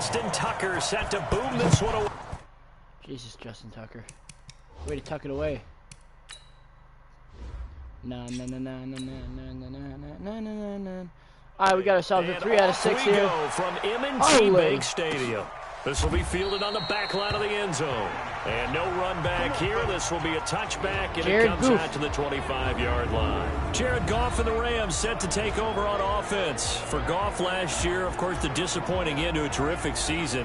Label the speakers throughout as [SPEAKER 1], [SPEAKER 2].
[SPEAKER 1] Justin Tucker set to boom this one away.
[SPEAKER 2] Jesus, Justin Tucker. Way to tuck it away. No. All right, we got ourselves a 3 out of 6 here.
[SPEAKER 1] From M&T Bank Stadium. This will be fielded on the back line of the end zone. And no run back here. This will be a touchback, and it comes out to the 25-yard line. Jared Goff and the Rams set to take over on offense. For Goff last year, of course, the disappointing end to a terrific season.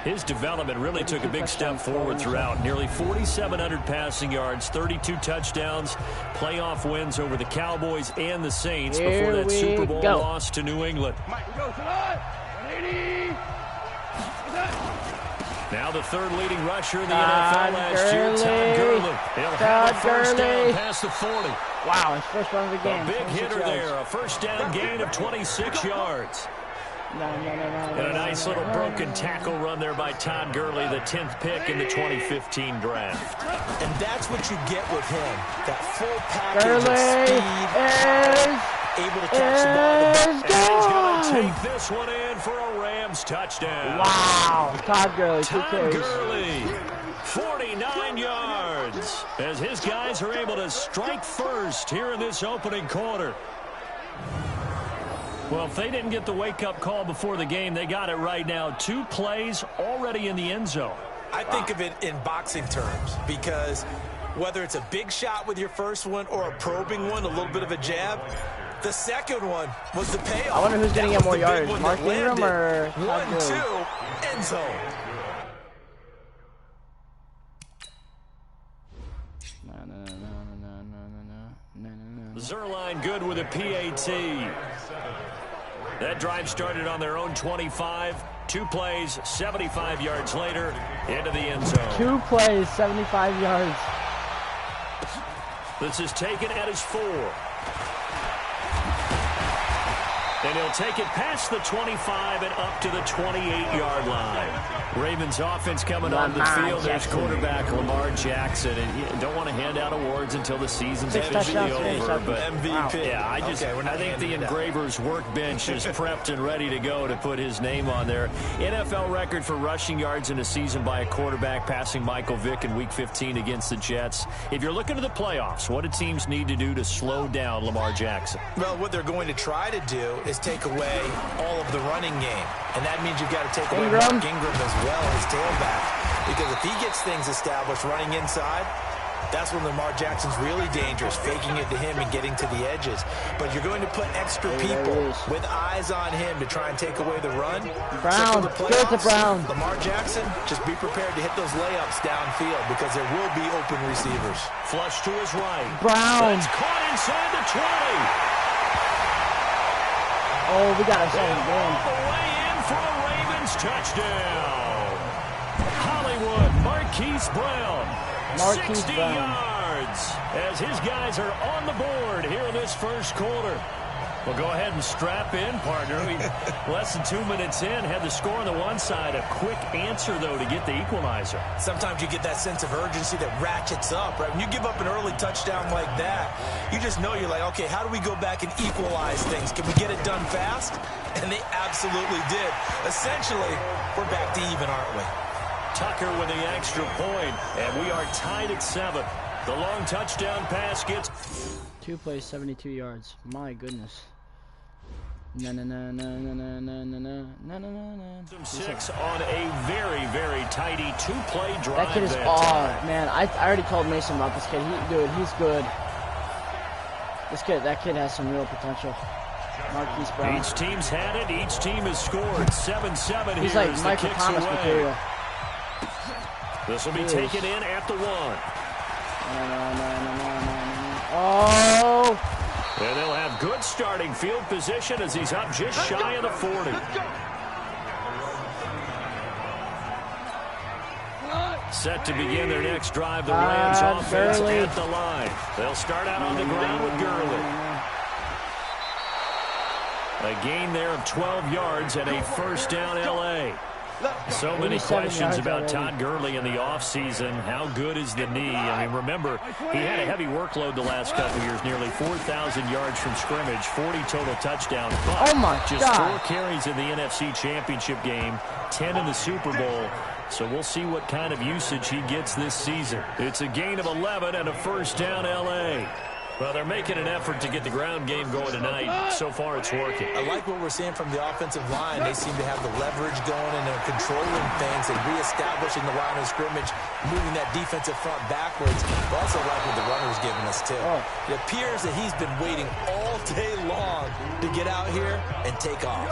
[SPEAKER 1] His development really took a big step forward throughout. Nearly 4,700 passing yards, 32 touchdowns, playoff wins over the Cowboys and the Saints before that Super Bowl loss to New England. Now the third leading rusher in the NFL last year, Todd Gurley. He'll have a first down past the 40.
[SPEAKER 2] Wow, his first run of the game.
[SPEAKER 1] A big hitter there, a first down gain of 26 yards. And a nice little broken tackle run there by Todd Gurley, the 10th pick in the 2015 draft.
[SPEAKER 3] And that's what you get with him. That full package of speed. Able to catch the ball.
[SPEAKER 1] And he's going to take this one in for a Rams touchdown.
[SPEAKER 2] Wow, Todd Gurley.
[SPEAKER 1] Todd Gurley, 49 yards. As his guys are able to strike first here in this opening quarter. Well, if they didn't get the wake-up call before the game, they got it right now. 2 plays already in the end zone.
[SPEAKER 3] I think of it in boxing terms because whether it's a big shot with your first one or a probing one, a little bit of a jab, the second one was the payoff.
[SPEAKER 2] I wonder who's getting more yards, Mark Ingram or
[SPEAKER 3] 1-2, end zone.
[SPEAKER 1] Zerline good with a PAT. That drive started on their own 25. 2 plays, 75 yards later, into the end zone.
[SPEAKER 2] 2 plays, 75 yards.
[SPEAKER 1] This is taken at his 4. And he'll take it past the 25 and up to the 28-yard line. Ravens offense coming on the field. There's quarterback Lamar Jackson. And you don't want to hand out awards until the season's officially over. But
[SPEAKER 3] MVP.
[SPEAKER 1] Yeah, I think the engraver's workbench is prepped and ready to go to put his name on there. NFL record for rushing yards in a season by a quarterback, passing Michael Vick in Week 15 against the Jets. If you're looking to the playoffs, what do teams need to do to slow down Lamar Jackson?
[SPEAKER 3] Well, what they're going to try to do is take away all of the running game. And that means you've got to take away Mark Ingram as well, his tailback. Because if he gets things established running inside, that's when Lamar Jackson's really dangerous, faking it to him and getting to the edges. But you're going to put extra people with eyes on him to try and take away the run.
[SPEAKER 2] Brown, get to Brown.
[SPEAKER 3] Lamar Jackson, just be prepared to hit those layups downfield because there will be open receivers.
[SPEAKER 1] Flush to his right.
[SPEAKER 2] Brown.
[SPEAKER 1] That's caught inside the 20.
[SPEAKER 2] Oh, we got ourselves a game.
[SPEAKER 1] Way in for a Ravens touchdown. Hollywood, Marquise Brown. 60 yards as his guys are on the board here in this first quarter. Well, go ahead and strap in, partner. Less than 2 minutes in, had the score on the one side. A quick answer, though, to get the equalizer.
[SPEAKER 3] Sometimes you get that sense of urgency that ratchets up, right? When you give up an early touchdown like that, you just know you're like, okay, how do we go back and equalize things? Can we get it done fast? And they absolutely did. Essentially, we're back to even, aren't we?
[SPEAKER 1] Tucker with the extra point, and we are tied at 7. The long touchdown pass gets
[SPEAKER 2] 2 plays, 72 yards. My goodness.
[SPEAKER 1] Some 6 on a very, very tidy 2-play drive.
[SPEAKER 2] That kid is man. I already told Mason about this kid. He's good. That kid has some real potential. Marquise Brown.
[SPEAKER 1] Each team's had it. Each team has scored 7-7.
[SPEAKER 2] He's like Michael Thomas material.
[SPEAKER 1] This will be taken in at the 1.
[SPEAKER 2] Oh!
[SPEAKER 1] And they'll have good starting field position as he's up just shy of the 40. Set to begin their next drive, the Rams offense at the line. They'll start out on the ground with Gurley. A gain there of 12 yards and a first down L.A. So many questions about Todd Gurley in the offseason. How good is the knee? I mean, remember, he had a heavy workload the last couple of years, nearly 4,000 yards from scrimmage, 40 total touchdowns. But just 4 carries in the NFC Championship game, 10 in the Super Bowl. So we'll see what kind of usage he gets this season. It's a gain of 11 and a first down L.A. Well, they're making an effort to get the ground game going tonight. So far, it's working.
[SPEAKER 3] I like what we're seeing from the offensive line. They seem to have the leverage going, and they're controlling things and reestablishing the line of scrimmage, moving that defensive front backwards. I also like what the runner's giving us, too. It appears that he's been waiting all day long to get out here and take off.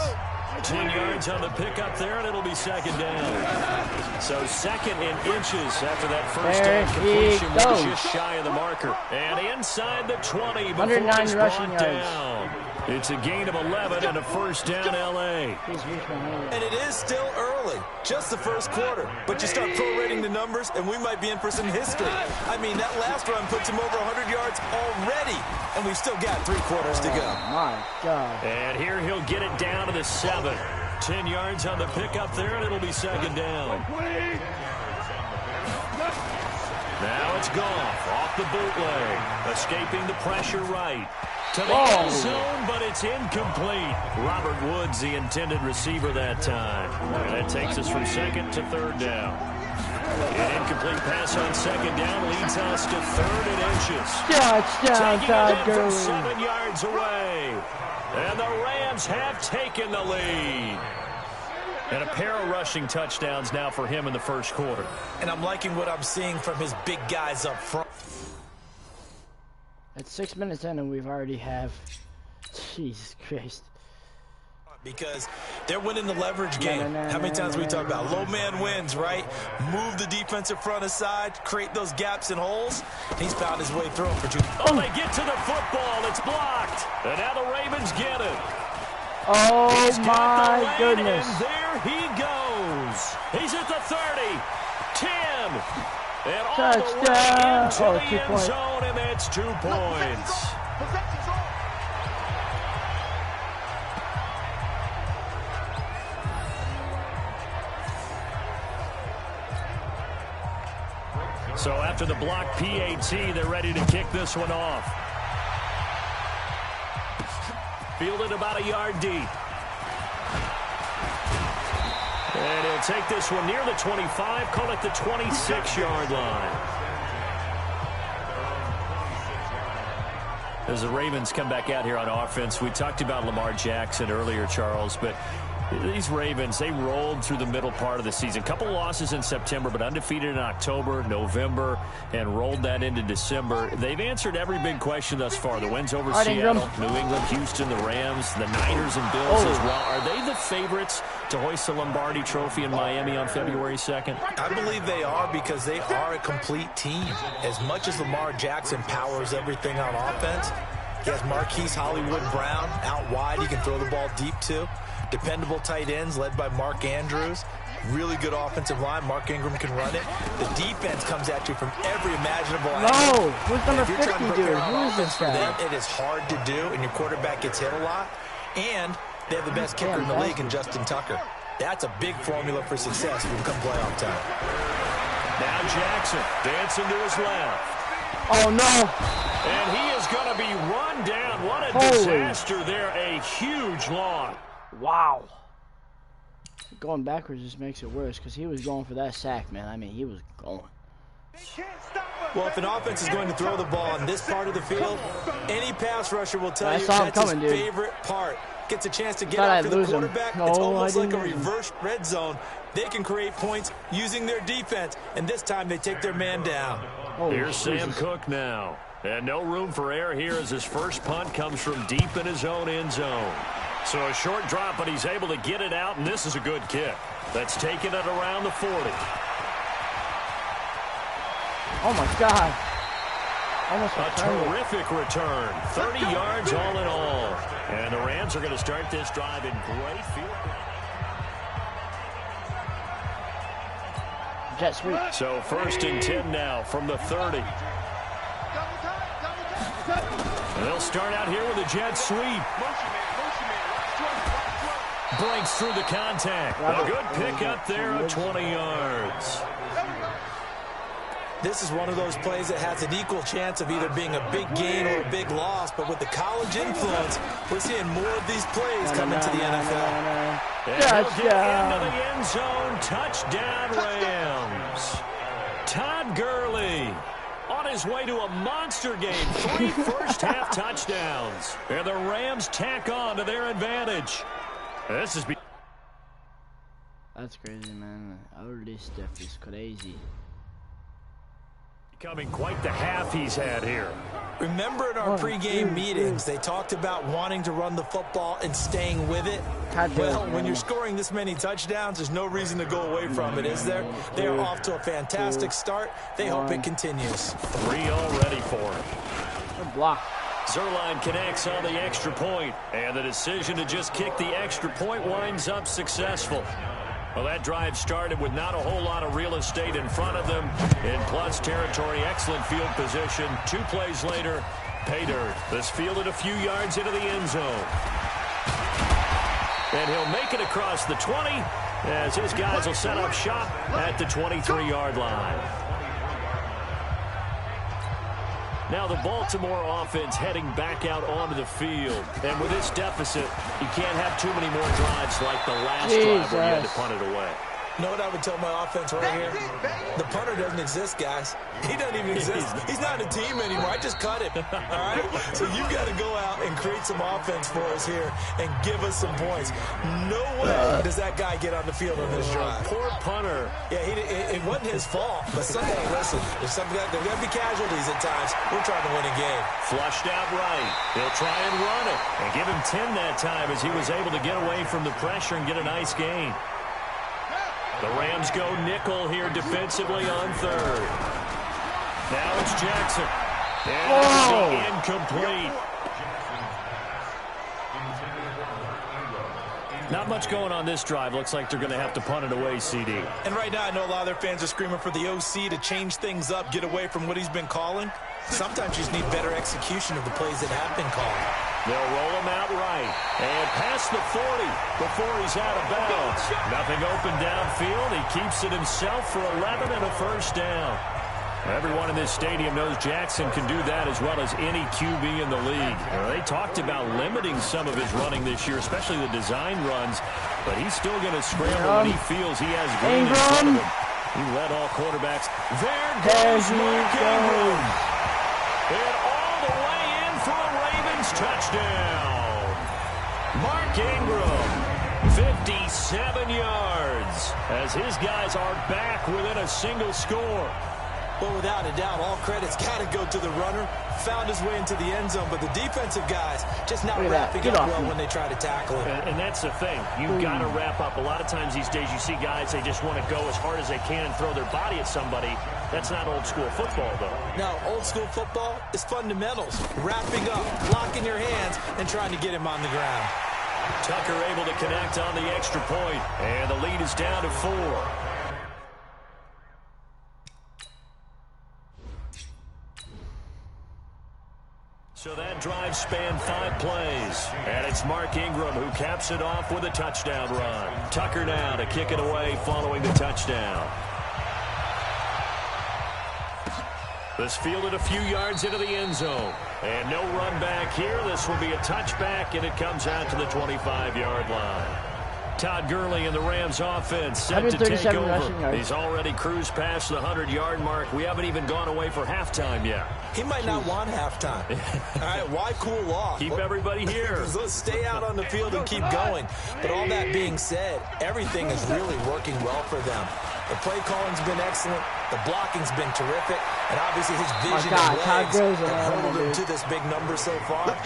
[SPEAKER 1] 10 yards on the pickup there, and it'll be second down. So second in inches after that first down completion was just shy of the marker. And inside the 20 before it's brought down. It's a gain of 11 and a first down L.A.
[SPEAKER 3] And it is still early, just the first quarter. But you start prorating the numbers, and we might be in for some history. I mean, that last run puts him over 100 yards already, and we've still got 3 quarters to go.
[SPEAKER 2] My God.
[SPEAKER 1] And here he'll get it down to the 7. 10 yards on the pickup there, and it'll be second down. Now it's Goff off the bootleg, escaping the pressure right. To the end zone, but it's incomplete. Robert Woods, the intended receiver that time. And that takes us from second to third down. An incomplete pass on second down leads us to third and inches.
[SPEAKER 2] Touchdown, Todd Gurley.
[SPEAKER 1] From 7 yards away. And the Rams have taken the lead. And a pair of rushing touchdowns now for him in the first quarter.
[SPEAKER 3] And I'm liking what I'm seeing from his big guys up front.
[SPEAKER 2] It's 6 minutes in and we've already have. Jesus Christ.
[SPEAKER 3] Because they're winning the leverage game. How many times we talk about low man wins, right? Move the defensive front aside, create those gaps and holes. He's found his way through them for 2.
[SPEAKER 1] Oh, they get to the football. It's blocked. And now the Ravens get it.
[SPEAKER 2] Oh, my goodness.
[SPEAKER 1] And there he goes. He's at the 30, 10. And all the way into the end zone, and that's 2 points. So after the block PAT, they're ready to kick this one off. Fielded about a yard deep. And he'll take this one near the 25, call it the 26-yard line. As the Ravens come back out here on offense, we talked about Lamar Jackson earlier, Charles, but these Ravens, they rolled through the middle part of the season. Couple losses in September, but undefeated in October, November, and rolled that into December. They've answered every big question thus far. The wins over Seattle, New England, Houston, the Rams, the Niners, and Bills as well. Are they the favorites to hoist the Lombardi Trophy in Miami on February 2nd?
[SPEAKER 3] I believe they are because they are a complete team. As much as Lamar Jackson powers everything on offense, he has Marquise Hollywood Brown out wide. He can throw the ball deep, too. Dependable tight ends led by Mark Andrews. Really good offensive line. Mark Ingram can run it. The defense comes at you from every imaginable angle.
[SPEAKER 2] No, who's number 50, dude? Who is this guy?
[SPEAKER 3] It is hard to do, and your quarterback gets hit a lot. And they have the best kicker in the league in Justin Tucker. That's a big formula for success when it comes playoff time.
[SPEAKER 1] Now Jackson dancing to his left.
[SPEAKER 2] Oh, no.
[SPEAKER 1] And he is going to be run down. What a disaster there. A huge loss.
[SPEAKER 2] Wow. Going backwards just makes it worse because he was going for that sack, man. I mean, he was going.
[SPEAKER 3] Well, if an offense is going to throw the ball on this part of the field, any pass rusher will tell you that's his favorite part. Gets a chance to get after the quarterback. It's almost like a reverse red zone. They can create points using their defense, and this time they take their man down.
[SPEAKER 1] Here's Sam Cook now. And no room for error here as his first punt comes from deep in his own end zone. So a short drop, but he's able to get it out, and this is a good kick. That's taken it around the 40.
[SPEAKER 2] Oh, my God.
[SPEAKER 1] A terrific return. 30 yards all in all. And the Rams are going to start this drive in great field.
[SPEAKER 2] Jet sweep.
[SPEAKER 1] So 1st and 10 now from the 30. And they'll start out here with a jet sweep. Breaks through the contact. A good pick up there of 20 yards.
[SPEAKER 3] This is one of those plays that has an equal chance of either being a big gain or a big loss, but with the college influence, we're seeing more of these plays come into the NFL.
[SPEAKER 1] And he'll get into the end zone. Touchdown, Rams. Todd Gurley on his way to a monster game. 3 first-half touchdowns. And the Rams tack on to their advantage. This is...
[SPEAKER 2] That's crazy, man. All this stuff is crazy.
[SPEAKER 1] Becoming quite the half he's had here.
[SPEAKER 3] Remember in our pregame meetings, they talked about wanting to run the football and staying with it? Well, when you're scoring this many touchdowns, there's no reason to go away from it, is there? They're off to a fantastic start. They hope it continues.
[SPEAKER 1] 3 already for him.
[SPEAKER 2] Good block.
[SPEAKER 1] Zerline connects on the extra point, and the decision to just kick the extra point winds up successful. Well, that drive started with not a whole lot of real estate in front of them. In plus territory, excellent field position. 2 plays later, pay dirt. This fielded a few yards into the end zone. And he'll make it across the 20 as his guys will set up shop at the 23-yard line. Now the Baltimore offense heading back out onto the field. And with this deficit, you can't have too many more drives like the last drive where you had to punt it away.
[SPEAKER 3] You know what I would tell my offense right here? The punter doesn't exist, guys. He doesn't even exist. He's not a team anymore. I just cut him. All right? So you've got to go out and create some offense for us here and give us some points. No way does that guy get on the field on this drive.
[SPEAKER 1] Poor punter.
[SPEAKER 3] Yeah, it wasn't his fault. But someday, listen, there's going to be casualties at times. We're trying to win a game.
[SPEAKER 1] Flushed out right. He'll try and run it. And give him 10 that time as he was able to get away from the pressure and get a nice gain. The Rams go nickel here defensively on 3rd. Now it's Jackson. And incomplete. Not much going on this drive. Looks like they're going to have to punt it away, CD.
[SPEAKER 3] And right now, I know a lot of their fans are screaming for the OC to change things up, get away from what he's been calling. Sometimes you just need better execution of the plays that have been called.
[SPEAKER 1] They'll roll him out right. And past the 40 before he's out of bounds. Nothing open downfield. He keeps it himself for 11 and a first down. Everyone in this stadium knows Jackson can do that as well as any QB in the league. They talked about limiting some of his running this year, especially the design runs. But he's still going to scramble when he feels he has green in front of him. He led all quarterbacks. There goes Mark Ingram. And all the way in for a Ravens touchdown. Mark Ingram, 57 yards, as his guys are back within a single score.
[SPEAKER 3] Well, without a doubt, all credit's got to go to the runner. Found his way into the end zone, but the defensive guys just not wrapping up well when they try to tackle him.
[SPEAKER 1] And that's the thing. You've got to wrap up. A lot of times these days you see guys, they just want to go as hard as they can and throw their body at somebody. That's not old school football, though.
[SPEAKER 3] No, old school football is fundamentals. Wrapping up, locking your hands, and trying to get him on the ground.
[SPEAKER 1] Tucker able to connect on the extra point, and the lead is down to 4. So that drive spanned 5 plays, and it's Mark Ingram who caps it off with a touchdown run. Tucker now to kick it away following the touchdown. This fielded a few yards into the end zone, and no run back here. This will be a touchback, and it comes out to the 25-yard line. Todd Gurley and the Rams offense set to take over. He's already cruised past the 100-yard mark. We haven't even gone away for halftime yet.
[SPEAKER 3] He might not want halftime. All right, why cool off?
[SPEAKER 1] Keep everybody here.
[SPEAKER 3] Let's stay out on the field and keep going. But all that being said, everything is really working well for them. The play calling's been excellent. The blocking's been terrific. And obviously his vision and legs have hurtled him to this big number so far.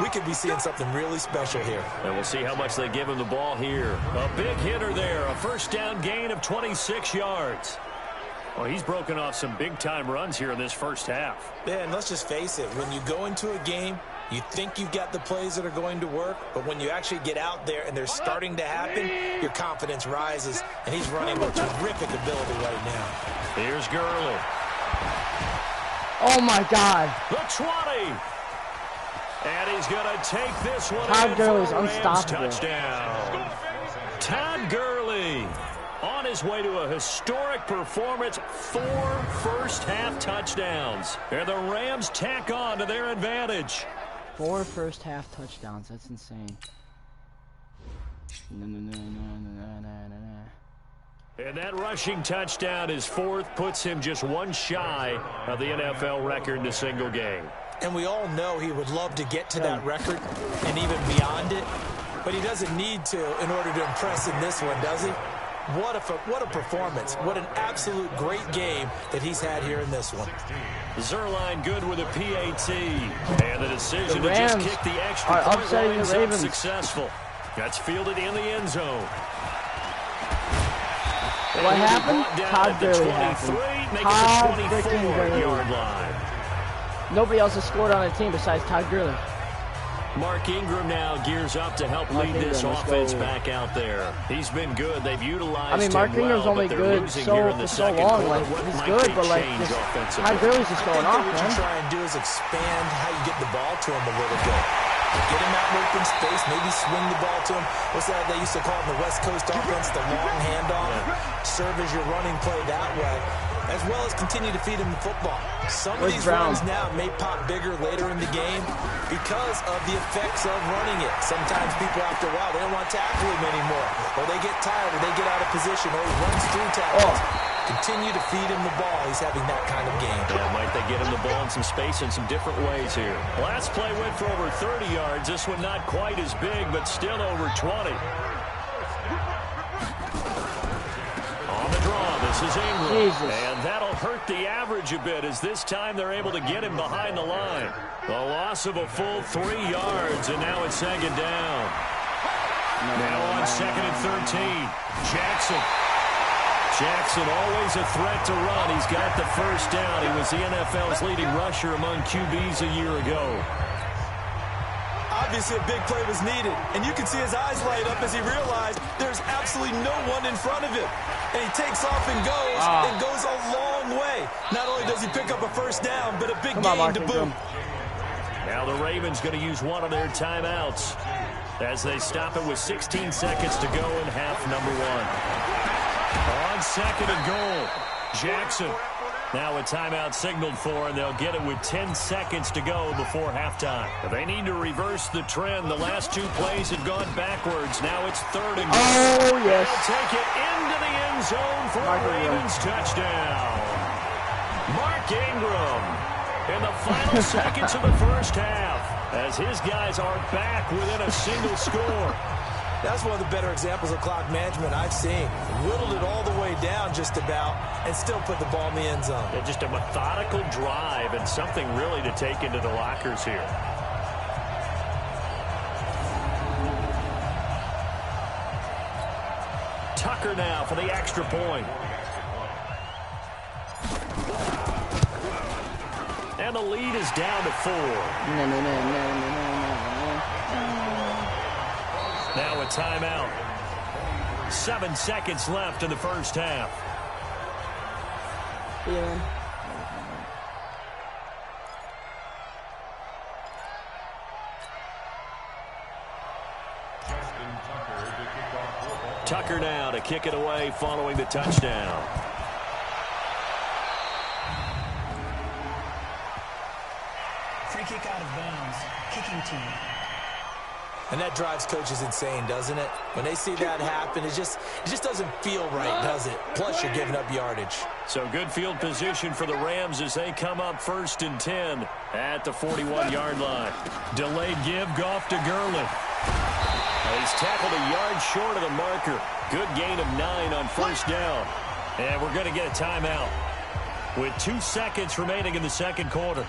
[SPEAKER 3] We could be seeing something really special here.
[SPEAKER 1] And we'll see how much they give him the ball here. A big hitter there. A first down gain of 26 yards. Well, he's broken off some big-time runs here in this first half.
[SPEAKER 3] Yeah, and let's just face it. When you go into a game, you think you've got the plays that are going to work, but when you actually get out there and they're starting to happen, your confidence rises, and he's running with terrific ability right now.
[SPEAKER 1] Here's Gurley.
[SPEAKER 2] Oh, my God.
[SPEAKER 1] The 20. And he's going to take this one
[SPEAKER 2] Todd
[SPEAKER 1] in
[SPEAKER 2] Gurley's
[SPEAKER 1] for a Rams
[SPEAKER 2] unstoppable.
[SPEAKER 1] touchdown. his way to a historic performance, 4 first-half touchdowns. And the Rams tack on to their advantage.
[SPEAKER 2] 4 first-half touchdowns. That's insane.
[SPEAKER 1] And that rushing touchdown, his 4th, puts him just 1 shy of the NFL record in a single game.
[SPEAKER 3] And we all know he would love to get to that record and even beyond it, but he doesn't need to in order to impress in this one, does he? What a performance. What an absolute great game that he's had here in this one.
[SPEAKER 1] Zerline good with a PAT. And the decision to just kick the extra point lines up successful. That's fielded in the end zone.
[SPEAKER 2] What happened? Todd Gurley happened. Todd freaking Gurley. Nobody else has scored on the team besides Todd Gurley.
[SPEAKER 1] Mark Ingram now gears up to help lead this offense back out there. He's been good. They've utilized
[SPEAKER 2] Mark Ingram's only good for so long. Like, he's good, but like, Todd Gurley's just going off, man.
[SPEAKER 3] What you try and do is expand how you get the ball to him a little bit. Get him out in open space, maybe swing the ball to him. What's that they used to call in the West Coast offense, the long handoff? Serve as your running play that way, as well as continue to feed him the football. Some of these runs now may pop bigger later in the game because of the effects of running it. Sometimes people, after a while, they don't want to tackle him anymore, or they get tired, or they get out of position, or he runs through tackles. Continue to feed him the ball. He's having that kind of game.
[SPEAKER 1] Yeah, might they get him the ball in some space in some different ways here. Last play went for over 30 yards. This one not quite as big, but still over 20. On the draw, this is Ingram. And that'll hurt the average a bit as this time they're able to get him behind the line. The loss of a full 3 yards, and now it's 2nd down. Now on 2nd and 13. Jackson always a threat to run. He's got the first down. He was the NFL's leading rusher among QBs a year ago.
[SPEAKER 3] Obviously a big play was needed, and you can see his eyes light up as he realized there's absolutely no one in front of him. And he takes off and goes a long way. Not only does he pick up a first down, but a big gain to boot.
[SPEAKER 1] Now the Ravens going to use one of their timeouts as they stop it with 16 seconds to go in half number 1. On 2nd and goal, Jackson. Now a timeout signaled for, and they'll get it with 10 seconds to go before halftime. They need to reverse the trend. The last 2 plays had gone backwards. Now it's 3rd and goal.
[SPEAKER 2] Oh, yes.
[SPEAKER 1] They'll take it into the end zone for a Ravens touchdown. Mark Ingram in the final seconds of the first half as his guys are back within a single score.
[SPEAKER 3] That's one of the better examples of clock management I've seen. Whittled it all the way down just about and still put the ball in the end zone.
[SPEAKER 1] Yeah, just a methodical drive and something really to take into the lockers here. Tucker now for the extra point. And the lead is down to 4. Now a timeout. 7 seconds left in the first half.
[SPEAKER 2] Yeah.
[SPEAKER 1] Tucker now to kick it away following the touchdown.
[SPEAKER 4] Free kick out of bounds. Kicking team.
[SPEAKER 3] And that drives coaches insane, doesn't it? When they see that happen, it just doesn't feel right, does it? Plus, you're giving up yardage.
[SPEAKER 1] So good field position for the Rams as they come up 1st and 10 at the 41-yard line. Delayed give, Goff to Gurley. He's tackled a yard short of the marker. Good gain of 9 on first down. And we're going to get a timeout with 2 seconds remaining in the second quarter.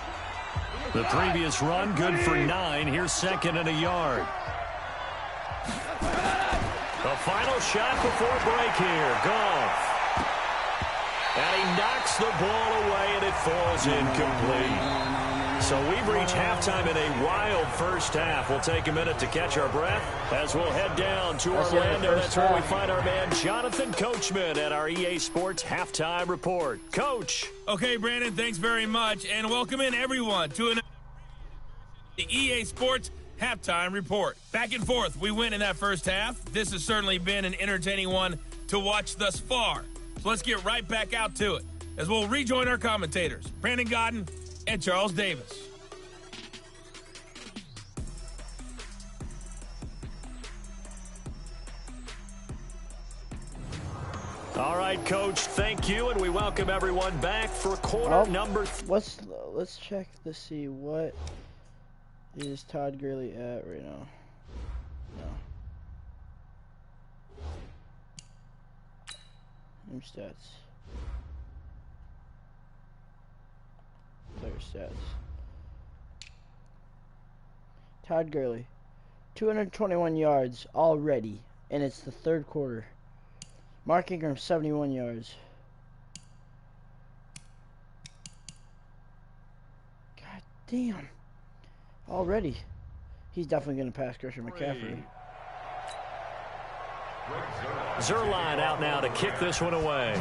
[SPEAKER 1] The previous run, good for 9. Here's 2nd and a yard. The final shot before break here. Goff. And he knocks the ball away, and it falls incomplete. So we've reached halftime in a wild first half. We'll take a minute to catch our breath as we'll head down to Orlando. That's where we find our man Jonathan Coachman at our EA Sports Halftime Report. Coach.
[SPEAKER 5] Okay, Brandon, thanks very much. And welcome in, everyone, to the EA Sports Halftime Report. Back and forth, we win in that first half. This has certainly been an entertaining one to watch thus far. So let's get right back out to it as we'll rejoin our commentators, Brandon Godden and Charles Davis.
[SPEAKER 1] All right, Coach, thank you, and we welcome everyone back for quarter number.
[SPEAKER 2] Let's check to see what is Todd Gurley at right now. No. Stats. Player stats. Todd Gurley, 221 yards already, and it's the third quarter. Mark Ingram, 71 yards. God damn. Already. He's definitely going to pass Christian McCaffrey.
[SPEAKER 1] Zerline out now to kick this one away.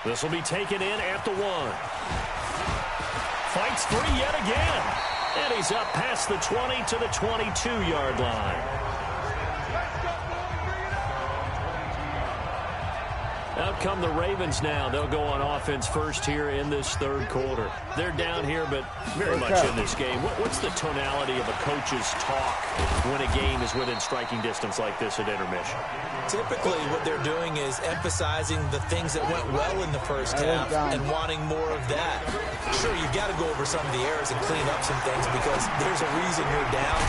[SPEAKER 1] This will be taken in at the 1. Fights free yet again. And he's up past the 20 to the 22-yard line. Out come the Ravens now. They'll go on offense first here in this third quarter. They're down here, but very much in this game. What's the tonality of a coach's talk when a game is within striking distance like this at intermission?
[SPEAKER 3] Typically, what they're doing is emphasizing the things that went well in the first half and wanting more of that. Sure, you've got to go over some of the errors and clean up some things because there's a reason you're down.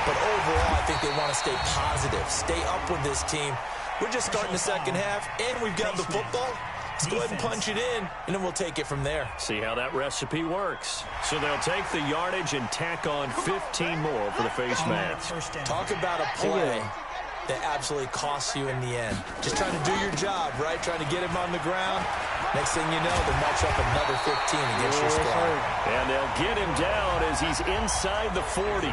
[SPEAKER 3] But overall, I think they want to stay positive, stay up with this team. We're just starting the second half, and we've got the football. Let's go ahead and punch it in, and then we'll take it from there.
[SPEAKER 1] See how that recipe works. So they'll take the yardage and tack on 15 more for the face mask.
[SPEAKER 3] Talk about a play that absolutely costs you in the end. Just trying to do your job, right? Trying to get him on the ground. Next thing you know, they'll march up another 15 against your squad.
[SPEAKER 1] And they'll get him down as he's inside the 40.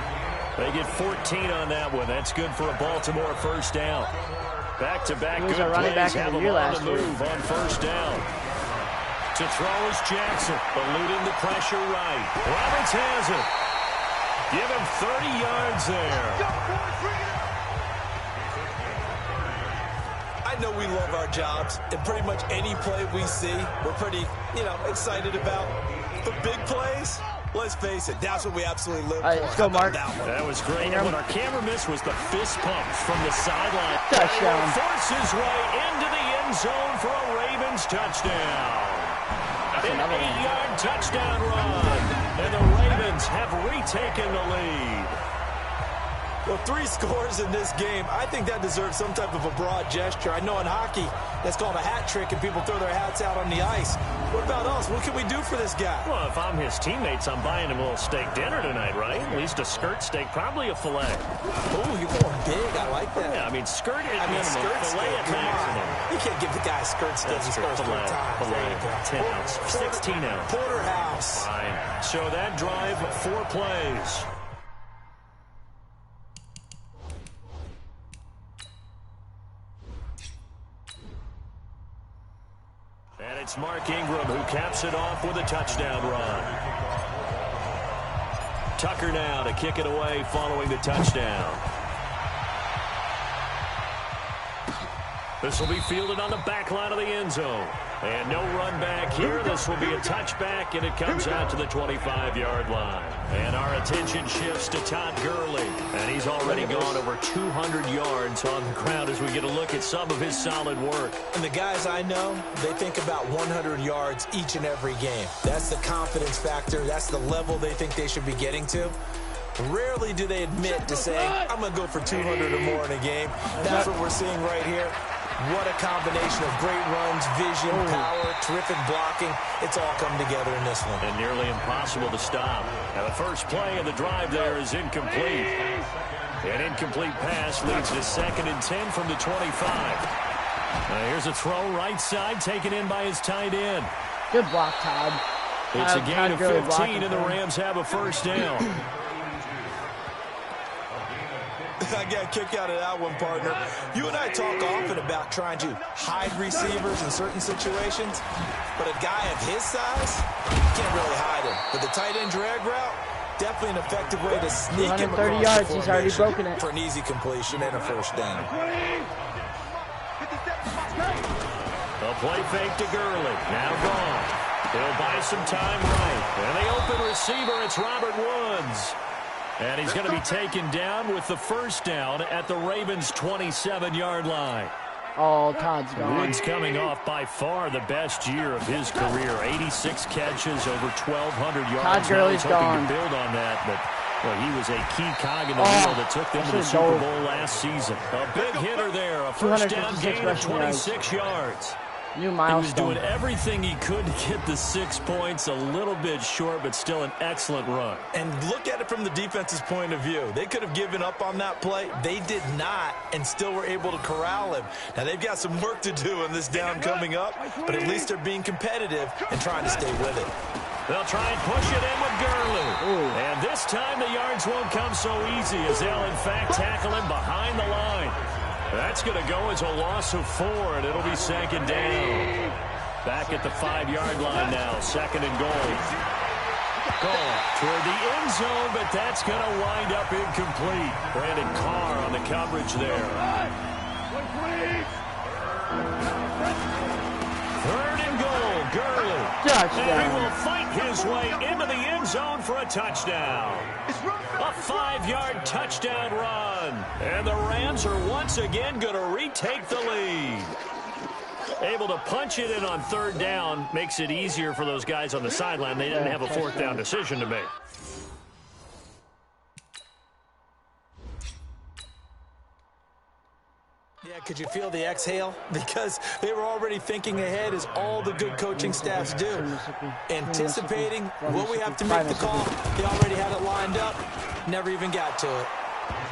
[SPEAKER 1] They get 14 on that one. That's good for a Baltimore first down. Back-to-back good plays have him on the move on first down. To throw is Jackson, eluding the pressure right. Roberts has it. Give him 30 yards there.
[SPEAKER 3] I know we love our jobs, and pretty much any play we see, we're pretty, excited about. The big plays, let's face it, that's what we absolutely live for.
[SPEAKER 2] Let's go, Mark.
[SPEAKER 1] That was great. And what our camera missed was the fist pumps from the sideline.
[SPEAKER 2] Touchdown.
[SPEAKER 1] Force his way into the end zone for a Ravens touchdown. An 8-yard touchdown run. And the Ravens have retaken the lead.
[SPEAKER 3] Well, 3 scores in this game. I think that deserves some type of a broad gesture. I know in hockey, that's called a hat trick, and people throw their hats out on the ice. What about us? What can we do for this guy?
[SPEAKER 1] Well, if I'm his teammates, I'm buying him a little steak dinner tonight, right? At least a skirt steak, probably a filet.
[SPEAKER 3] Oh, you're going big. I like that.
[SPEAKER 1] Yeah, I mean, skirt at minimum, filet at maximum.
[SPEAKER 3] You can't give the guy a skirt steak. He scores 3 times.
[SPEAKER 1] Filet, 10 ounce, 16 ounce.
[SPEAKER 3] Porterhouse.
[SPEAKER 1] Fine. So that drive, 4 plays. And it's Mark Ingram who caps it off with a touchdown run. Tucker now to kick it away following the touchdown. This will be fielded on the back line of the end zone. And no run back here. This will be a touchback, and it comes out to the 25-yard line. And our attention shifts to Todd Gurley. And he's already gone over 200 yards on the ground as we get a look at some of his solid work.
[SPEAKER 3] And the guys I know, they think about 100 yards each and every game. That's the confidence factor. That's the level they think they should be getting to. Rarely do they admit to saying, I'm going to go for 200 or more in a game. That's what we're seeing right here. What a combination of great runs, vision, power, terrific blocking. It's all come together in this one.
[SPEAKER 1] And nearly impossible to stop. Now the first play of the drive there is incomplete. An incomplete pass leads to 2nd and 10 from the 25. Here's a throw right side taken in by his tight end.
[SPEAKER 2] Good block, Todd.
[SPEAKER 1] It's a gain of 15, and the Rams have a first down.
[SPEAKER 3] I got a kick out of that one, partner. You and I talk often about trying to hide receivers in certain situations, but a guy of his size, you can't really hide him. But the tight end drag route, definitely an effective way to sneak him
[SPEAKER 2] 230
[SPEAKER 3] across
[SPEAKER 2] yards.
[SPEAKER 3] the
[SPEAKER 2] He's already broken it.
[SPEAKER 3] for an easy completion and a first down.
[SPEAKER 1] A play fake to Gurley. Now gone. He'll buy some time right. And the open receiver, it's Robert Woods. And he's going to be taken down with the first down at the Ravens' 27-yard line.
[SPEAKER 2] Oh, Todd's gone.
[SPEAKER 1] Woods coming off by far the best year of his career. 86 catches, over 1,200 yards.
[SPEAKER 2] Todd Gurley's
[SPEAKER 1] gone.
[SPEAKER 2] gone.
[SPEAKER 1] To build on that, but well, he was a key cog in the wheel that took them to the Super Bowl last season. A big hitter there. A first down gain of 26 yards.
[SPEAKER 2] New milestone.
[SPEAKER 1] He was doing everything he could to get the 6 points, a little bit short, but still an excellent run.
[SPEAKER 3] And look at it from the defense's point of view. They could have given up on that play. They did not, and still were able to corral him. Now, they've got some work to do on this down coming up, but at least they're being competitive and trying to stay with it.
[SPEAKER 1] They'll try and push it in with Gurley. Ooh. And this time the yards won't come so easy as they'll, in fact, tackle him behind the line. That's going to go as a loss of 4, and it'll be second down. Back at the 5-yard line now, second and goal. Goal toward the end zone, but that's going to wind up incomplete. Brandon Carr on the coverage there. Third and goal, Gurley.
[SPEAKER 2] Touchdown.
[SPEAKER 1] And he will fight his way into the end zone for a touchdown. A 5-yard touchdown run. And the Rams are once again going to retake the lead. Able to punch it in on third down makes it easier for those guys on the sideline. They didn't have a fourth down decision to make.
[SPEAKER 3] Yeah, could you feel the exhale? Because they were already thinking ahead, as all the good coaching staffs do. Anticipating, will we have to make the call? They already had it lined up, never even got to it.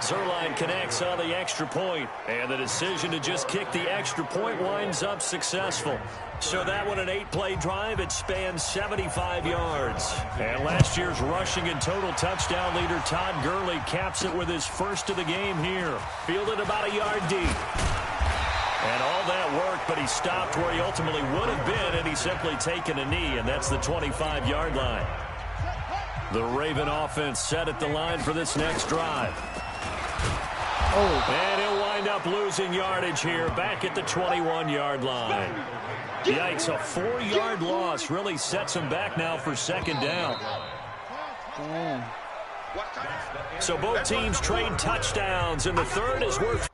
[SPEAKER 1] Zerline connects on the extra point, and the decision to just kick the extra point winds up successful. So that one, an 8-play drive, it spans 75 yards. And last year's rushing and total touchdown leader Todd Gurley caps it with his first of the game here. Fielded about a yard deep. And all that work, but he stopped where he ultimately would have been, and he's simply taken a knee, and that's the 25-yard line. The Raven offense set at the line for this next drive. And he'll wind up losing yardage here back at the 21-yard line. Yikes, a 4-yard loss really sets him back now for second down.
[SPEAKER 2] Damn.
[SPEAKER 1] So both teams trade touchdowns, and the third is worth.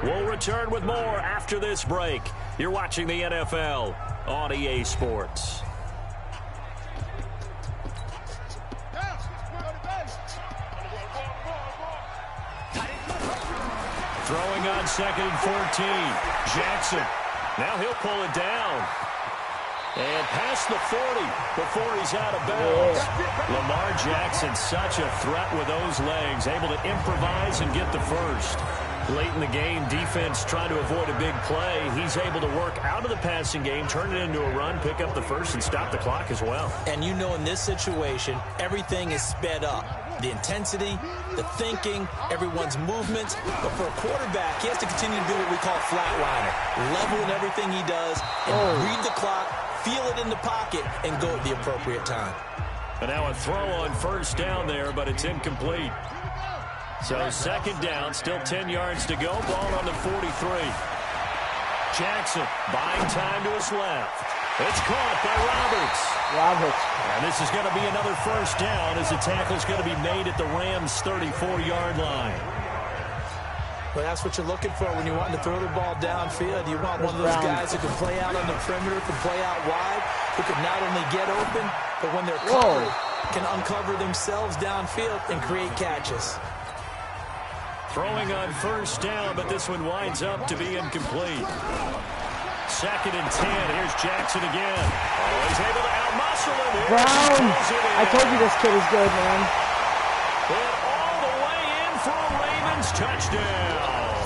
[SPEAKER 1] We'll return with more after this break. You're watching the NFL on EA Sports. Throwing on second and 14. Jackson. Now he'll pull it down. And past the 40 before he's out of bounds. Lamar Jackson, such a threat with those legs. Able to improvise and get the first. Late in the game, defense trying to avoid a big play. He's able to work out of the passing game, turn it into a run, pick up the first, and stop the clock as well.
[SPEAKER 3] And you know, in this situation, everything is sped up. The intensity, the thinking, everyone's movements. But for a quarterback, he has to continue to do what we call flatliner. Level in everything he does, and read the clock, feel it in the pocket, and go at the appropriate time.
[SPEAKER 1] And now a throw on first down there, but it's incomplete. So second down, still 10 yards to go. Ball on the 43. Jackson buying time to his left. It's caught by Roberts. And this is going to be another first down as the tackle's going to be made at the Rams' 34-yard line.
[SPEAKER 3] Well, that's what you're looking for when you want to throw the ball downfield. You want one of those guys who can play out on the perimeter, can play out wide, who can not only get open, but when they're covered, can uncover themselves downfield and create catches.
[SPEAKER 1] Throwing on first down, but this one winds up to be incomplete. Second and 10. Here's Jackson again. Oh, he's able to outmuscle him.
[SPEAKER 2] Brown! I told you this kid is good, man.
[SPEAKER 1] And all the way in for a Ravens touchdown.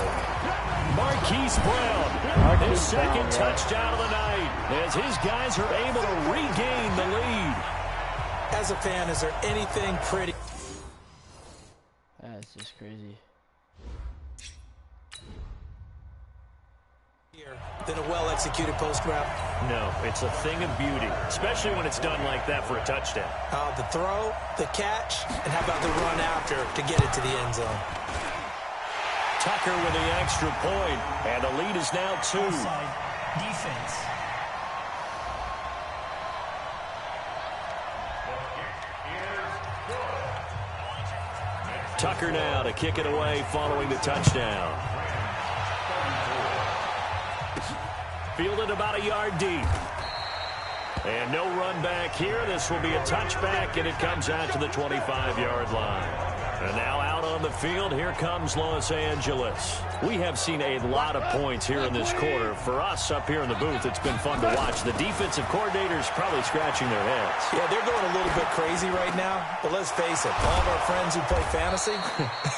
[SPEAKER 1] Marquise Brown. His second touchdown of the night as his guys are able to regain the lead.
[SPEAKER 3] As a fan, is there anything pretty?
[SPEAKER 2] That's just crazy.
[SPEAKER 3] than a well-executed post route.
[SPEAKER 1] No, it's a thing of beauty, especially when it's done like that for a touchdown.
[SPEAKER 3] The throw, the catch, and how about the run after to get it to the end zone?
[SPEAKER 1] Tucker with the extra point, and the lead is now 2.
[SPEAKER 4] Offside. Defense.
[SPEAKER 1] Tucker now to kick it away following the touchdown. Fielded about a yard deep. And no run back here. This will be a touchback, and it comes out to the 25-yard line. And now out on the field, here comes Los Angeles. We have seen a lot of points here in this quarter. For us up here in the booth, it's been fun to watch. The defensive coordinators probably scratching their heads.
[SPEAKER 3] Yeah, they're going a little bit crazy right now. But let's face it, all of our friends who play fantasy,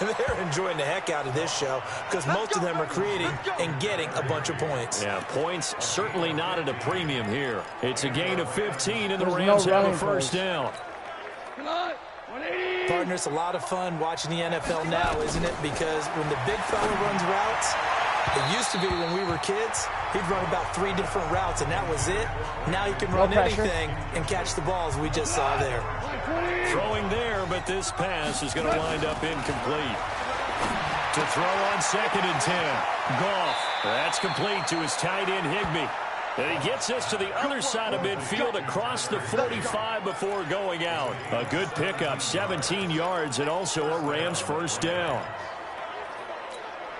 [SPEAKER 3] they're enjoying the heck out of this show because most of them are creating and getting a bunch of points.
[SPEAKER 1] Yeah, points certainly not at a premium here. It's a gain of 15, and the Rams have a first down.
[SPEAKER 2] Come on.
[SPEAKER 3] Partner, it's a lot of fun watching the NFL now, isn't it? Because when the big fella runs routes, it used to be when we were kids, he'd run about 3 different routes, and that was it. Now he can run anything and catch the balls we just saw there.
[SPEAKER 1] Throwing there, but this pass is going to wind up incomplete. To throw on 2nd and 10. Goff. That's complete to his tight end, Higbee. And he gets this to the other side of midfield across the 45 before going out. A good pickup, 17 yards, and also a Rams first down.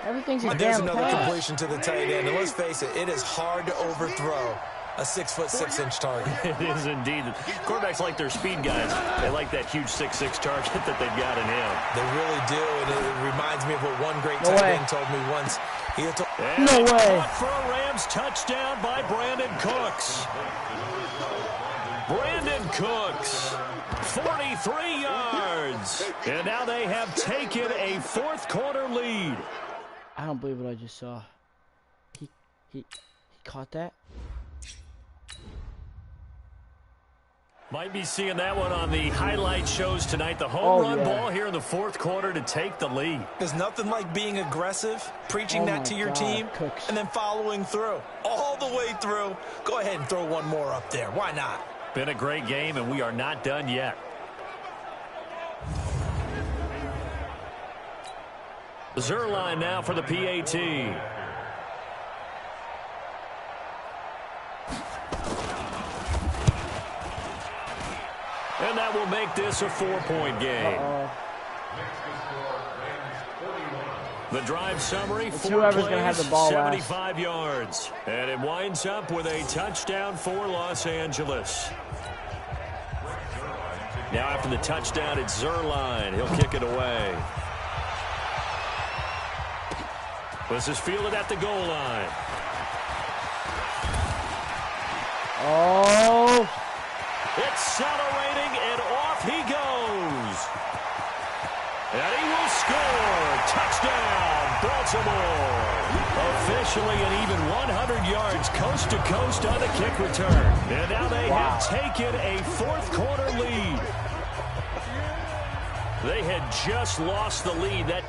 [SPEAKER 2] Everything's a
[SPEAKER 3] There's
[SPEAKER 2] damn
[SPEAKER 3] another
[SPEAKER 2] pass.
[SPEAKER 3] completion to the tight end. And let's face it, it is hard to overthrow a 6'6" target.
[SPEAKER 1] It is indeed. Quarterbacks like their speed guys. They like that huge 6'6" target that they've got in him.
[SPEAKER 3] They really do, and it reminds me of what one great tight end told me once.
[SPEAKER 2] No way.
[SPEAKER 1] For a Rams touchdown by Brandon Cooks. Brandon Cooks, 43 yards. And now they have taken a fourth-quarter lead.
[SPEAKER 2] I don't believe what I just saw. He caught that.
[SPEAKER 1] Might be seeing that one on the highlight shows tonight. The home run ball here in the fourth quarter to take the lead.
[SPEAKER 3] There's nothing like being aggressive, preaching that to your team,
[SPEAKER 2] Cooks.
[SPEAKER 3] and then following through. All the way through. Go ahead and throw one more up there. Why not?
[SPEAKER 1] Been a great game, and we are not done yet. Zerline now for the PAT. And that will make this a 4-point game. The drive summary, 4 plays,
[SPEAKER 2] have the ball
[SPEAKER 1] 75 yards. And it winds up with a touchdown for Los Angeles. Now after the touchdown, it's Zerline. He'll kick it away. This is fielded at the goal line.
[SPEAKER 2] Oh.
[SPEAKER 1] Accelerating, and off he goes. And he will score. Touchdown, Baltimore. Officially an even 100 yards coast to coast on the kick return. And now they have taken a fourth-quarter lead. They had just lost the lead. That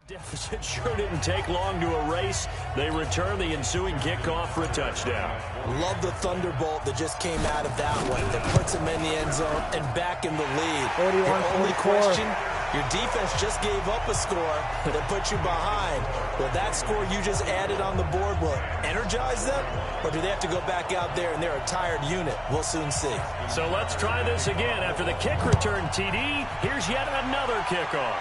[SPEAKER 1] deficit sure didn't take long to erase. They return the ensuing kickoff for a touchdown.
[SPEAKER 3] Love the thunderbolt that just came out of that one. That puts them in the end zone and back in the lead.
[SPEAKER 2] 41,
[SPEAKER 3] the only
[SPEAKER 2] 44.
[SPEAKER 3] question, your defense just gave up a score that put you behind. Will that score you just added on the board will energize them? Or do they have to go back out there and they're a tired unit? We'll soon see.
[SPEAKER 1] So let's try this again. After the kick return, TD, here's yet another kickoff.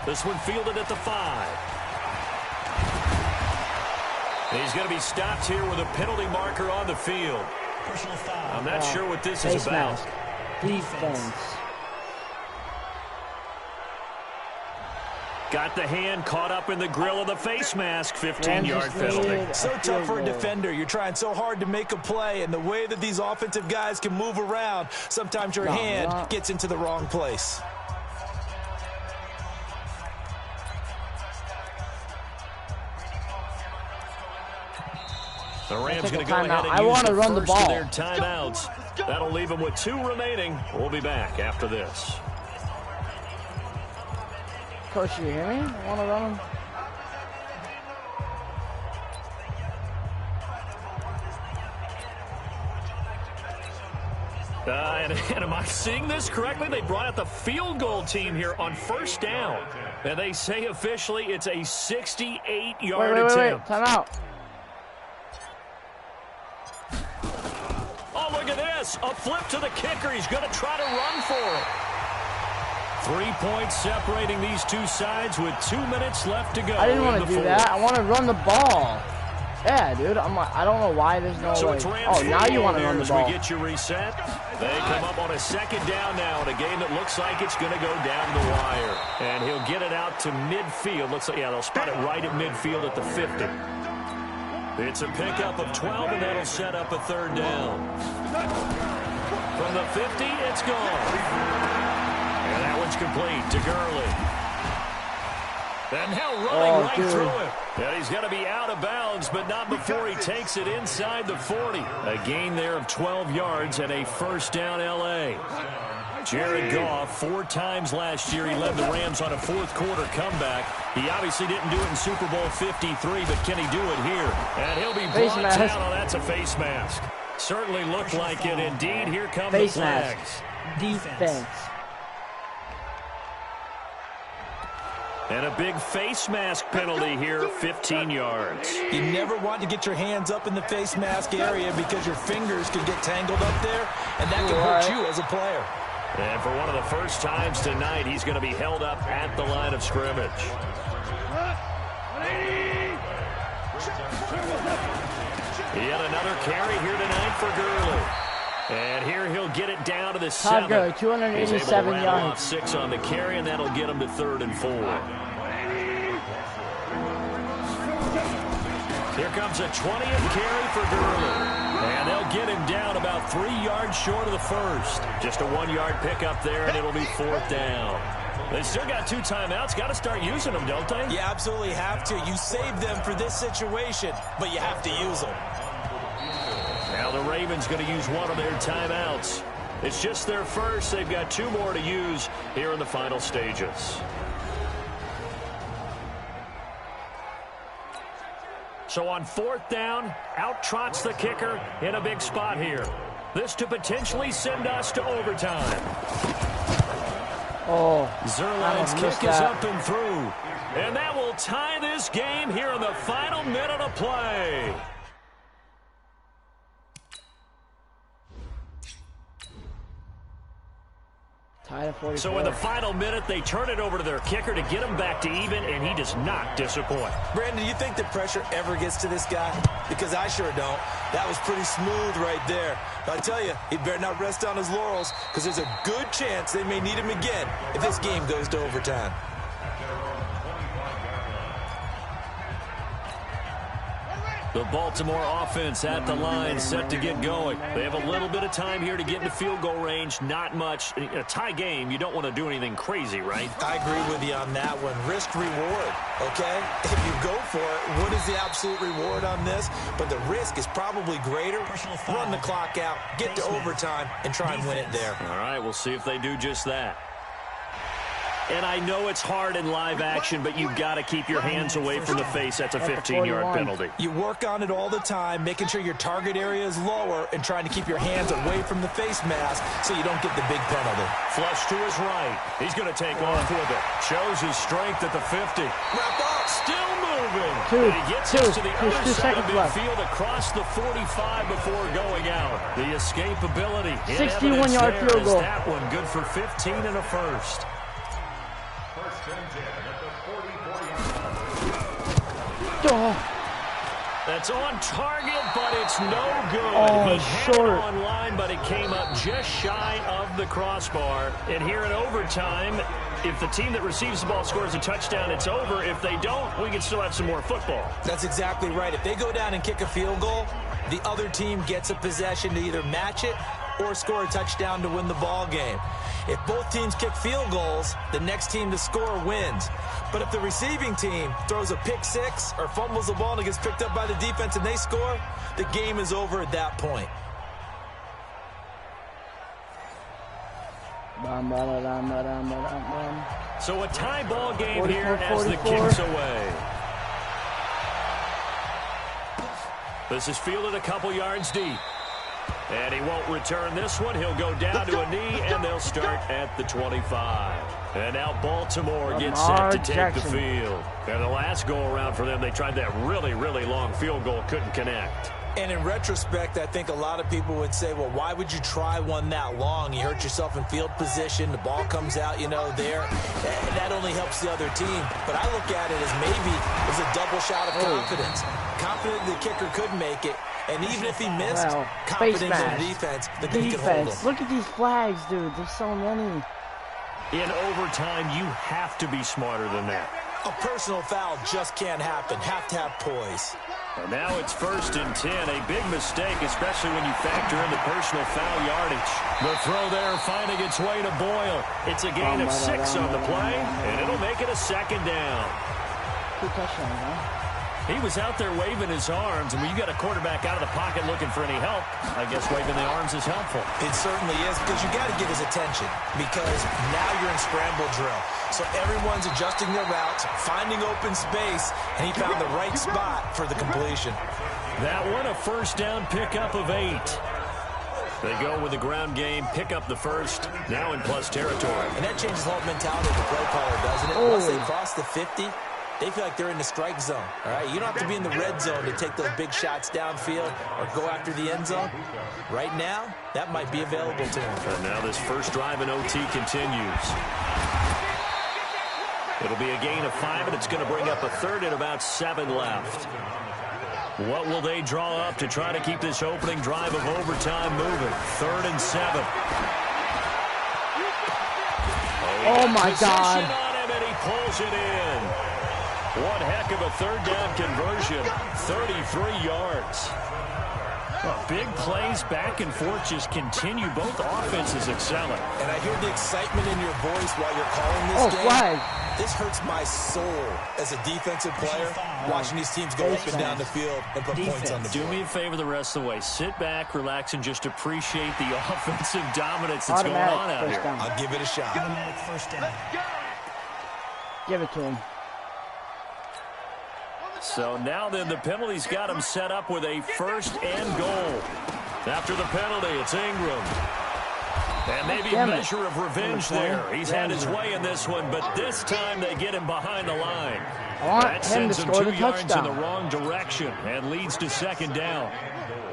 [SPEAKER 1] This one fielded at the 5. He's going to be stopped here with a penalty marker on the field.
[SPEAKER 4] Personal foul.
[SPEAKER 1] I'm not sure what this is about.
[SPEAKER 2] Defense.
[SPEAKER 1] Got the hand caught up in the grill of the face mask. 15-yard penalty.
[SPEAKER 3] So tough for a defender. You're trying so hard to make a play, and the way that these offensive guys can move around, sometimes your hand gets into the wrong place.
[SPEAKER 1] The Rams going to go ahead and use the first of their timeouts. That'll leave them with 2 remaining. We'll be back after this.
[SPEAKER 2] Coach, you hear me? I want to run him.
[SPEAKER 1] And am I seeing this correctly? They brought out the field goal team here on first down. And they say officially it's a 68-yard attempt.
[SPEAKER 2] Wait. Time out.
[SPEAKER 1] Oh, look at this. A flip to the kicker. He's going to try to run for it. 3 points separating these two sides with 2 minutes left to go.
[SPEAKER 2] I didn't want to do that. I want to run the ball. Yeah, dude. I don't know why there's no
[SPEAKER 1] so
[SPEAKER 2] like. Oh, now you want to run the ball.
[SPEAKER 1] We get you reset. They come up on a second down now in a game that looks like it's going to go down the wire. And he'll get it out to midfield. Looks like, yeah, they'll spot it right at midfield at the 50. It's a pickup of 12, and that'll set up a third down. From the 50, it's gone. And that one's complete to Gurley. And now running right through him. And he's going to be out of bounds, but not before he takes it inside the 40. A gain there of 12 yards and a first down L.A. Jared Goff, 4 times last year he led the Rams on a fourth-quarter comeback. He obviously didn't do it in Super Bowl 53, but can he do it here? And he'll be brought down. Oh, that's a face mask. Certainly looked like it. Indeed, here come the flags.
[SPEAKER 2] Defense.
[SPEAKER 1] And a big face mask penalty here, 15 yards.
[SPEAKER 3] You never want to get your hands up in the face mask area because your fingers can get tangled up there, and that can hurt you as a player.
[SPEAKER 1] And for one of the first times tonight, he's going to be held up at the line of scrimmage. Yet another carry here tonight for Gurley. And here he'll get it down to the 7.
[SPEAKER 2] Gurley, 287 yards.
[SPEAKER 1] 6 on the carry, and that'll get him to 3rd and 4. Here comes a 20th carry for Gurley. And they'll get him down about 3 yards short of the first. Just a 1-yard pickup there, and it'll be 4th down. They still got 2 timeouts. Got to start using them, don't they?
[SPEAKER 3] You absolutely have to. You save them for this situation, but you have to use them.
[SPEAKER 1] Now the Ravens going to use one of their timeouts. It's just their first. They've got 2 more to use here in the final stages. So on 4th down, out trots the kicker in a big spot here. This to potentially send us to overtime.
[SPEAKER 2] Oh,
[SPEAKER 1] Zerline's kick is up and through. And that will tie this game here in the final minute of play. So in the final minute, they turn it over to their kicker to get him back to even, and he does not disappoint.
[SPEAKER 3] Brandon, do you think the pressure ever gets to this guy? Because I sure don't. That was pretty smooth right there. But I tell you, he better not rest on his laurels, because there's a good chance they may need him again if this game goes to overtime.
[SPEAKER 1] The Baltimore offense at the line, set to get going. They have a little bit of time here to get into field goal range. Not much. In a tie game, you don't want to do anything crazy, right?
[SPEAKER 3] I agree with you on that one. Risk reward, okay? If you go for it, what is the absolute reward on this? But the risk is probably greater. Run the clock out, get to overtime, and try and win it there.
[SPEAKER 1] All right, we'll see if they do just that. And I know it's hard in live action, but you've got to keep your hands away from the face. That's a 15-yard penalty.
[SPEAKER 3] You work on it all the time, making sure your target area is lower and trying to keep your hands away from the face mask so you don't get the big penalty.
[SPEAKER 1] Flush to his right. He's going to take off with it. Shows his strength at the 50.
[SPEAKER 3] Wrap up.
[SPEAKER 1] Still moving.
[SPEAKER 2] He
[SPEAKER 1] gets us to the other side of midfield across the 45 before going out. The escapability.
[SPEAKER 2] 61-yard field goal.
[SPEAKER 1] That one good for 15 and a first. That's on target, but it's no good.
[SPEAKER 2] Oh,
[SPEAKER 1] he had
[SPEAKER 2] short.
[SPEAKER 1] it on line, but it came up just shy of the crossbar. And here in overtime, if the team that receives the ball scores a touchdown, it's over. If they don't, we can still have some more football.
[SPEAKER 3] That's exactly right. If they go down and kick a field goal, the other team gets a possession to either match it or score a touchdown to win the ball game. If both teams kick field goals, the next team to score wins. But if the receiving team throws a pick six or fumbles the ball and it gets picked up by the defense and they score, the game is over at that point.
[SPEAKER 1] So a tie ball game
[SPEAKER 2] 44,
[SPEAKER 1] here as the
[SPEAKER 2] 44.
[SPEAKER 1] kick's away. This is fielded a couple yards deep. And he won't return this one. He'll go down to a knee, and they'll start at the 25. And now Baltimore gets set to take the field. And the last go-around for them, they tried that really, really long field goal, couldn't connect.
[SPEAKER 3] And in retrospect, I think a lot of people would say, well, why would you try one that long? You hurt yourself in field position. The ball comes out, there. That only helps the other team. But I look at it as maybe it's a double shot of confidence. Confident the kicker could make it. And even if he missed, confident in the defense that they could hold him.
[SPEAKER 2] Look at these flags, dude. There's so many.
[SPEAKER 1] In overtime, you have to be smarter than that.
[SPEAKER 3] A personal foul just can't happen. Have to have poise.
[SPEAKER 1] And now it's 1st and 10. A big mistake, especially when you factor in the personal foul yardage. The throw there finding its way to Boyle. It's a gain of 6 on the play, and it'll make it a 2nd down.
[SPEAKER 2] Good touchdown, huh?
[SPEAKER 1] He was out there waving his arms, and when you got a quarterback out of the pocket looking for any help, I guess waving the arms is helpful.
[SPEAKER 3] It certainly is, because you got to get his attention, because now you're in scramble drill. So everyone's adjusting their routes, finding open space, and he found the right spot for the completion.
[SPEAKER 1] That one a 1st down pickup of 8. They go with the ground game, pick up the 1st, now in plus territory.
[SPEAKER 3] And that changes the whole mentality of the play caller, doesn't it? Once they cross the 50, they feel like they're in the strike zone, all right? You don't have to be in the red zone to take those big shots downfield or go after the end zone. Right now, that might be available to him.
[SPEAKER 1] And now this first drive in OT continues. It'll be a gain of 5, and it's going to bring up a 3rd and about 7 left. What will they draw up to try to keep this opening drive of overtime moving? 3rd and 7.
[SPEAKER 2] Oh, my God.
[SPEAKER 1] On him, and he pulls it in. One heck of a 3rd down conversion, 33 yards. Big plays back and forth just continue. Both offenses excelling.
[SPEAKER 3] And I hear the excitement in your voice while you're calling this game.
[SPEAKER 2] Flag.
[SPEAKER 3] This hurts my soul as a defensive player, watching these teams go up and down the field and put points on the board.
[SPEAKER 1] Do me a favor the rest of the way. Sit back, relax, and just appreciate the offensive dominance that's going on out here.
[SPEAKER 3] I'll give it a shot.
[SPEAKER 4] Automatic 1st down.
[SPEAKER 2] Give it to him.
[SPEAKER 1] So now then, the penalty's got him set up with a 1st and goal. After the penalty, it's Ingram. And maybe a measure of revenge there. He's had his way in this one, but this time they get him behind the line. That sends him 2 yards in the wrong direction and leads to 2nd down.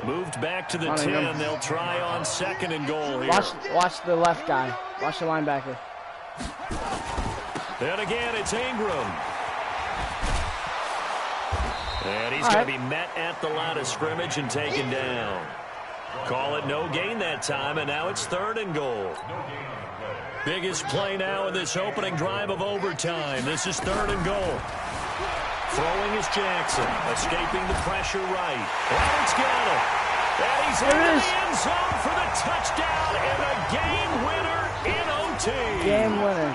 [SPEAKER 1] Moved back to the 10. They'll try on 2nd and goal here.
[SPEAKER 2] Watch the left guy. Watch the linebacker.
[SPEAKER 1] And again, it's Ingram. And he's going to be met at the line of scrimmage and taken down. Call it no gain that time, and now it's 3rd and goal. Biggest play now in this opening drive of overtime. This is 3rd and goal. Throwing is Jackson, escaping the pressure right. Roberts got it. And he's in the end zone for the touchdown and a game winner in OT.
[SPEAKER 2] Game winner.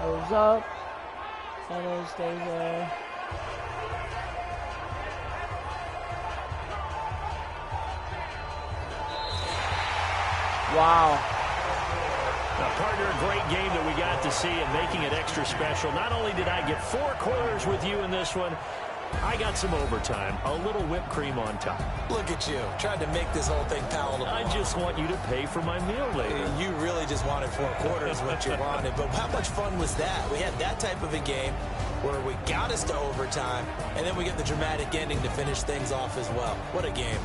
[SPEAKER 2] Goes up, and it stays there. Wow.
[SPEAKER 1] Now, partner, a great game that we got to see and making it extra special. Not only did I get 4 quarters with you in this one, I got some overtime, a little whipped cream on top.
[SPEAKER 3] Look at you, trying to make this whole thing palatable.
[SPEAKER 1] I just want you to pay for my meal later.
[SPEAKER 3] You really just wanted 4 quarters, what you wanted. But how much fun was that? We had that type of a game where we got us to overtime, and then we get the dramatic ending to finish things off as well. What a game.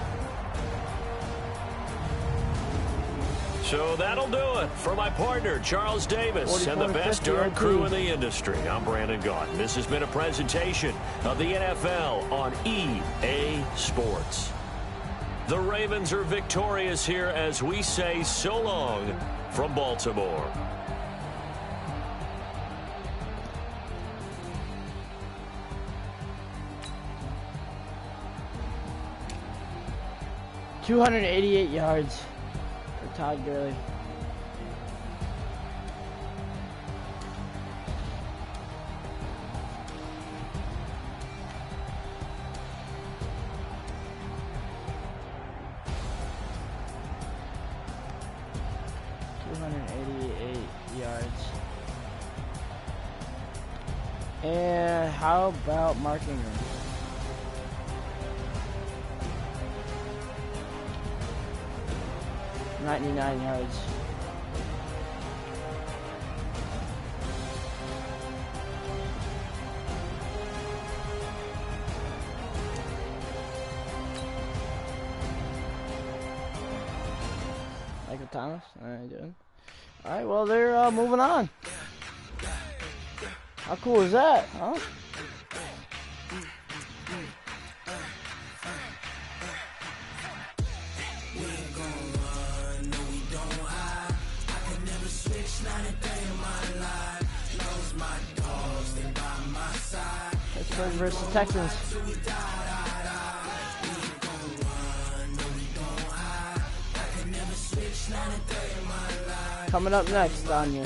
[SPEAKER 1] So that'll do it for my partner, Charles Davis, and the best darn crew in the industry. I'm Brandon Gaudin. This has been a presentation of the NFL on EA Sports. The Ravens are victorious here as we say so long from Baltimore.
[SPEAKER 2] $288 yards. Todd Gurley. how about Mark Ingram? .99 yards. Michael Thomas? Alright, good. Alright, well, they're moving on. How cool is that, huh? Pittsburgh versus Texans. Coming up next on you.